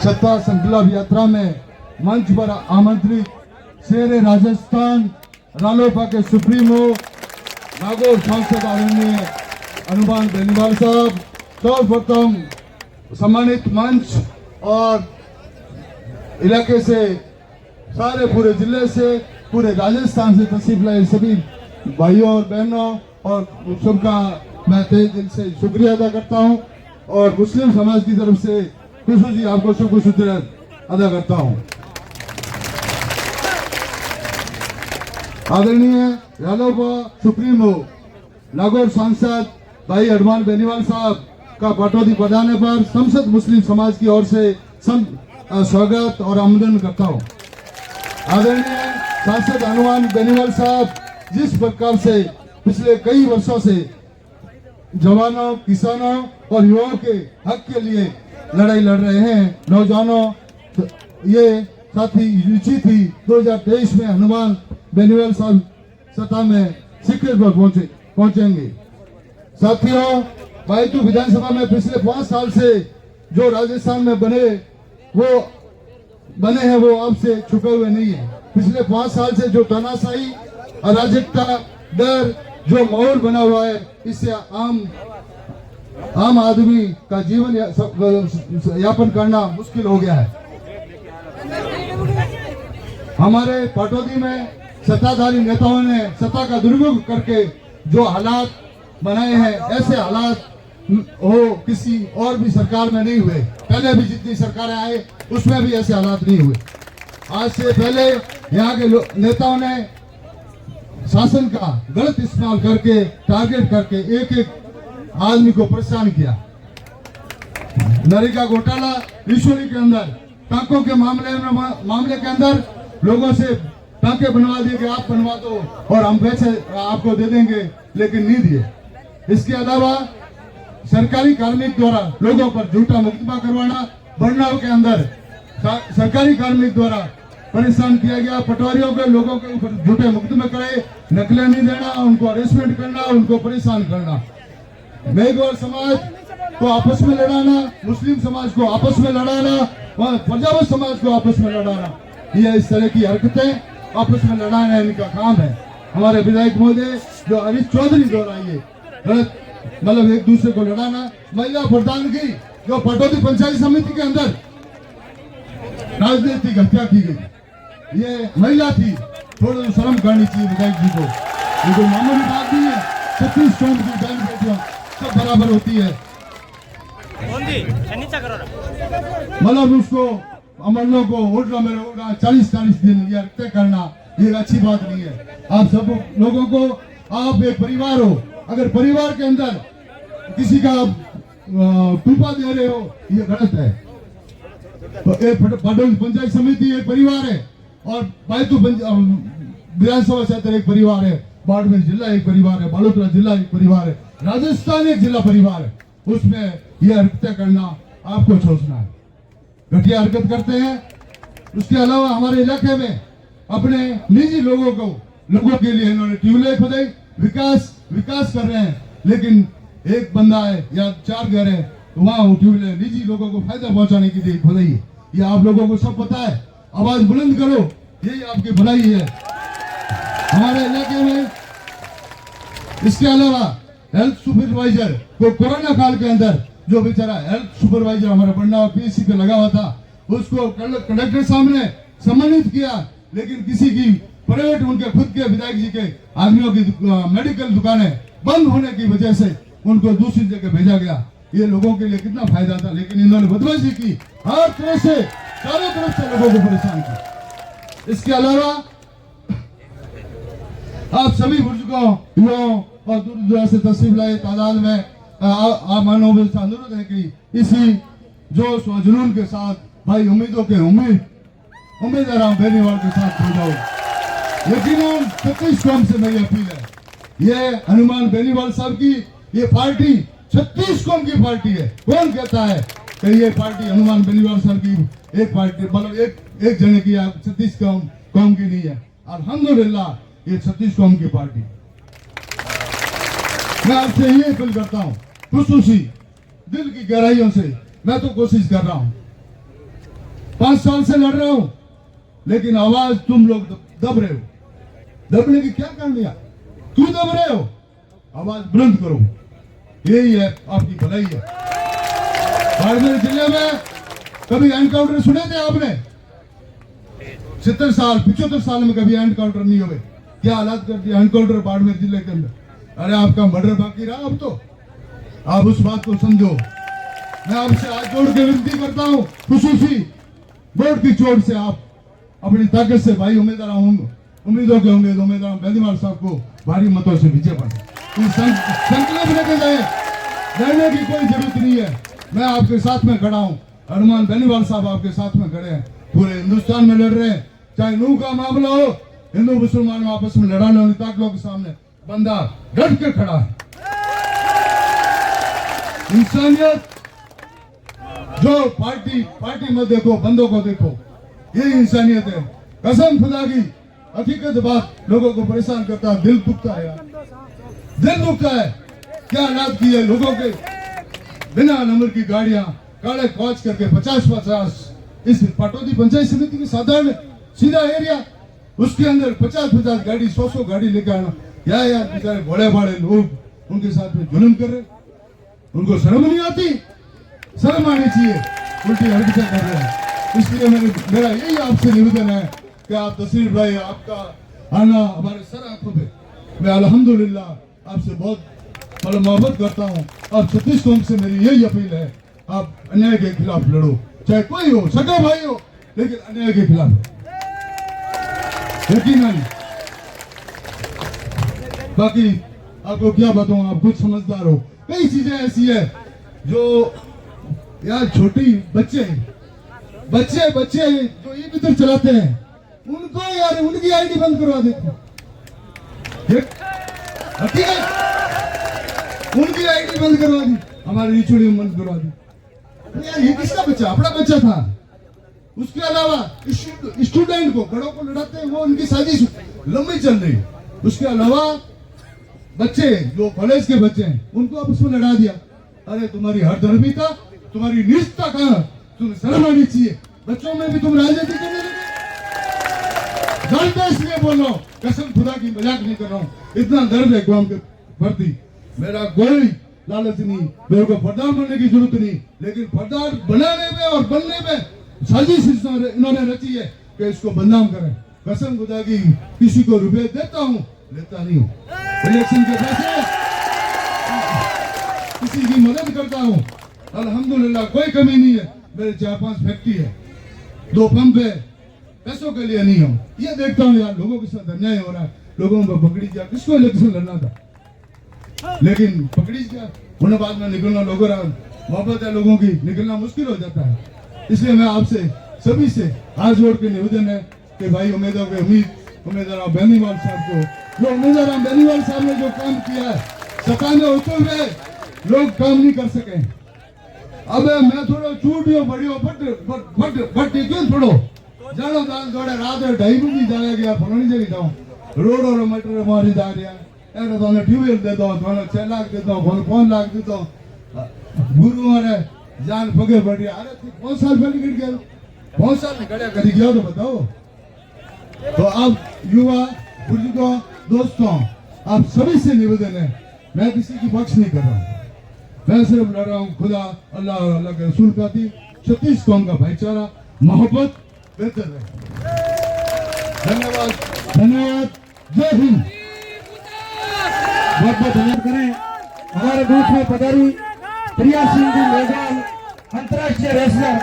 सत्ता संकल्प यात्रा में मंच पर आमंत्रित शेर राजस्थान रालोपा के सुप्रीमो नागौर सांसद आदरणीय हनुमान बेनीवाल साहब, सर्वप्रथम सम्मानित मंच और इलाके से सारे पूरे जिले से पूरे राजस्थान से तशरीफ लाए सभी भाइयों और बहनों और सबका मैं तहे दिल से शुक्रिया अदा करता हूं और मुस्लिम समाज की तरफ से खुशी आपको शुक्र शुक्रिया अदा करता हूं। आदरणीय रालोपा सुप्रीमो नागौर सांसद भाई हनुमान बेनीवाल साहब का पाटौदी बढ़ाने पर संसद मुस्लिम समाज की ओर से स्वागत और अभिनंदन करता हूं। आदरणीय सांसद हनुमान बेनीवाल साहब जिस प्रकार से पिछले कई वर्षों से जवानों, किसानों और युवाओं के हक के लिए लड़ाई लड़ रहे हैं, नौजवानों ये साथी रुचि थी 2023 में हनुमान बेनीवाल साहब सत्ता में शिखर पर पहुंचेंगे। साथियों, बायतू विधानसभा में पिछले 5 साल से जो राजस्थान में बने हैं वो अब से छुपे हुए नहीं है। पिछले 5 साल से जो तानाशाही, अराजकता, डर जो माहौल बना हुआ है, इससे आम आदमी का जीवन यापन करना मुश्किल हो गया है। हमारे पाटौदी में सत्ताधारी नेताओं ने सत्ता का दुरुपयोग करके जो हालात बनाए हैं, ऐसे हालात हो किसी और भी सरकार में नहीं हुए। पहले भी जितनी सरकारें आए उसमें भी ऐसे हालात नहीं हुए। आज से पहले यहाँ के नेताओं ने शासन का गलत इस्तेमाल करके, टारगेट करके एक एक आदमी को परेशान किया। नरेगा घोटाला, रिश्वत के अंदर, टांकों के मामले के अंदर लोगों से टांके बनवा दिए कि आप बनवा दो और हम पैसे आपको दे देंगे, लेकिन नहीं दिए। इसके अलावा सरकारी कार्मिक द्वारा लोगों पर झूठा मुकदमा करवाना, बरनाव के अंदर सरकारी कार्मिक द्वारा परेशान किया गया। पटवारियों के लोगों के ऊपर झूठे मुकदमे करे, नकलें नहीं देना, उनको अरेस्टमेंट करना, उनको परेशान करना, मेघवाल समाज को आपस में लड़ाना, मुस्लिम समाज को आपस में लड़ाना और प्रजावत समाज को आपस में लड़ाना, ये इस तरह की हरकतें आपस में लड़ाना इनका काम है। हमारे विधायक महोदय जो हरीश चौधरी दोहराइए गलत, मतलब एक दूसरे को लड़ाना। महिला प्रधानगी जो पाटौदी पंचायत समिति के अंदर राजनीतिक हत्या की गई, ये महिला थी, थोड़ा शर्म करनी चाहिए विधायक जी को। ये कोई मामूली बात नहीं है। 36 कौम की बहन बेटियां सब बराबर होती है। मतलब उसको अमलों को उल्टा में रोकना, 40-40 दिन ये तय करना, ये अच्छी बात नहीं है। आप सब लोगों को, आप एक परिवार हो, अगर परिवार के अंदर किसी का टूपा दे रहे हो, ये गलत है। तो एक पाटौदी पंचायत समिति एक परिवार है और बायतू विधानसभा क्षेत्र एक परिवार है, बाड़मेर जिला एक परिवार है, बालोतरा जिला एक परिवार है, राजस्थान एक जिला परिवार है। उसमें यह हरकतें करना आपको सोचना है, घटिया हरकत करते हैं। उसके अलावा हमारे इलाके में अपने निजी लोगों के लिए इन्होंने ट्यूबवेल खोदाई, विकास कर रहे हैं, लेकिन एक बंदा है या 4 घर है तो वहां ट्यूबवेल निजी लोगों को फायदा पहुंचाने के लिए खोदाई है। ये आप लोगों को सब पता है, आवाज बुलंद करो, यही आपकी भलाई है हमारे इलाके में। इसके अलावा हेल्थ सुपरवाइजर को कोरोना काल के अंदर जो बेचारा हेल्थ सुपरवाइजर हमारा बन्ना पीएससी पे लगा हुआ था, उसको कलेक्टर साहब ने सम्मानित किया, लेकिन किसी की प्राइवेट, उनके खुद के विधायक जी के आदमियों की मेडिकल दुकानें बंद होने की वजह से उनको दूसरी जगह भेजा गया। ये लोगों के लिए कितना फायदा था, लेकिन इन्होंने बदमाशी की, हर तरह से, चारों तरफ से लोगों को परेशान किया। इसके अलावा आप सभी बुजुर्गों, युवाओं और दूर दूर से तशरीफ लाए तादाद में आप मानव से अनुरोध है कि इसी जोश और जुनून के साथ भाई उम्मीदों के उम्मीदवार बेनीवाल के साथ हो जाओ। यकीनन 36 कौम से मेरी अपील है, ये हनुमान बेनीवाल साहब की ये पार्टी 36 कौम की पार्टी है। कौन कहता है कि ये पार्टी हनुमान बेनीवाल साहब की एक पार्टी, मतलब एक जने की 36 कौम की नहीं है। अल्हम्दुलिल्लाह ये 36 कौम की पार्टी। मैं आपसे ये अपील करता हूँ, खुशूसी दिल की गहराइयों से मैं तो कोशिश कर रहा हूँ 5 साल से लड़ रहा हूं, लेकिन आवाज तुम लोग दब रहे हो। दबने की क्या कारण है? क्यों दब रहे हो? आवाज बुलंद करो, यही है आपकी भलाई है। बाड़मेर जिले में कभी एनकाउंटर सुने थे आपने? 70 साल 75 साल में कभी एनकाउंटर नहीं हुए। क्या हालात कर दिया एनकाउंटर बाड़मेर जिले के अंदर। अरे आपका मर्डर बाकी रहा, अब तो आप उस बात को समझो। मैं आपसे हाथ जोड़ के विनती करता हूं, खुशूसी बोर्ड की चोट से आप अपनी ताकत से भाई उम्मीदों के उम्मीदवार बेनीवाल साहब को भारी मतों से विजय पाए। संकल्प लेके जाए, लड़ने की कोई जरूरत नहीं है। मैं आपके साथ में खड़ा हूं, हनुमान बेनीवाल साहब आपके साथ में खड़े हैं, पूरे हिंदुस्तान में लड़ रहे हैं। चाहे नूह का मामला हो, हिंदू मुसलमान आपस में लड़ाने वाली ताकतों के सामने बंदा डट के खड़ा है। इंसानियत जो पार्टी मत देखो, बंदों को देखो, ये इंसानियत है। कसम खुदा की हकीकत बात लोगों को परेशान करता है, दिल दुखता है यार, दिल दुखता है। क्या हालात की है लोगों के, बिना नंबर की गाड़ियां काले कॉच करके 50-50 इस पाटौदी पंचायत समिति की साधारण सीधा एरिया, उसके अंदर 50-50 गाड़ी 100 गाड़ी लेकर आना। यार बेचारे बड़े बड़े लोग उनके साथ में जुल्म कर रहे, उनको शर्म नहीं आती? शर्म आनी चाहिए, उल्टी हरकतें कर रहे हैं। इसलिए मेरा यही आपसे निवेदन है कि आप तस्वीर भाई, आपका आना हमारे सर आंखों पे, मैं अल्हम्दुलिल्लाह आपसे बहुत मोहब्बत करता हूँ। आप 36 कौम से मेरी यही अपील है, आप अन्याय के खिलाफ लड़ो, चाहे कोई हो, सगा भाई हो, लेकिन अन्याय के खिलाफ यकीनन। बाकी आपको क्या बताऊं, आप कुछ समझदार हो। कई चीजें ऐसी है जो यार छोटी बच्चे जो ये भीतर चलाते हैं, उनको यार उनकी आईडी बंद करवा देते, ठीक है, उनकी आईडी बंद करवा दी, हमारी रिचोड़ी बंद करवा दी। यार ये किसका बच्चा? अपना बच्चा था। उसके अलावा स्टूडेंट को, गड़ों को लड़ाते हैं, वो उनकी साजिश लंबी चल रही। उसके अलावा बच्चे जो कॉलेज के बच्चे हैं, उनको आप उसमें लड़ा दिया। अरे तुम्हारी हरदर्मिता, तुम्हारी निष्ठा कहाँ? तुम्हें शर्म आनी चाहिए। बच्चों में भी तुम राजनीति करने लगे। जानते इसलिए बोल रहा हूँ, कसम खुदा की मजाक नहीं कर रहा हूँ। इतना दर्द है कौम के प्रति। मेरा कोई लालच नहीं, मेरे को प्रधान बनने की जरूरत नहीं, लेकिन प्रधान बनाने में और बनने में साजिश इन्होंने रची है कि इसको बदनाम करें। कसम खुदा की किसी को रुपए देता हूँ, लेता नहीं हूँ। इलेक्शन के पैसे किसी की मदद करता हूँ, अल्हम्दुलिल्लाह कोई कमी नहीं है। मेरे 4-5 फैक्ट्री है, 2 पंप है, पैसों के लिए नहीं हूँ। ये देखता हूँ यार लोगों के साथ अन्याय हो रहा है, लोगों को पकड़ी जा, किसको इलेक्शन लड़ना था, लेकिन पकड़ी जा, उन्हें बाद में निकलना, लोगों मोहब्बत है लोगों की, निकलना मुश्किल हो जाता है। इसलिए मैं आपसे सभी से हाथ जोड़ के निवेदन है कि भाई उम्मीदवार बेनीवाल साहब को, जो उम्मीदवार बेनीवाल साहब ने जो काम किया है, सताने होते हुए लोग काम नहीं कर सके। अब मैं थोड़ा चूटियो बढ़ियो बट क्यों थोड़ो जानो दाल थोड़े रात 2:30 बजे जाया गया फलानी जगह जाऊं, रोड और मटर मारी जा रहा है, तो ट्यूबवेल दे दो, 6 लाख दे दो, 5 लाख दे दो, गुरु मारे जान पगे बढ़ गया। अरे 5 साल पहले गिर गया, 5 साल में गड़िया कभी गया तो बताओ। तो अब युवा बुजुर्गों, दोस्तों, आप सभी से निवेदन है, मैं किसी की पक्ष नहीं कर रहा हूँ, मैं सिर्फ लड़ रहा हूँ खुदा अल्लाह और अल्लाह के रसूल का थी 36 कौम का भाईचारा, मोहब्बत बेहतर रहे। धन्यवाद, जय हिंद। बहुत बहुत धन्यवाद करें। हमारे बीच में पधारी प्रिया सिंह जी मेघवाल, अंतर्राष्ट्रीय रेसलर।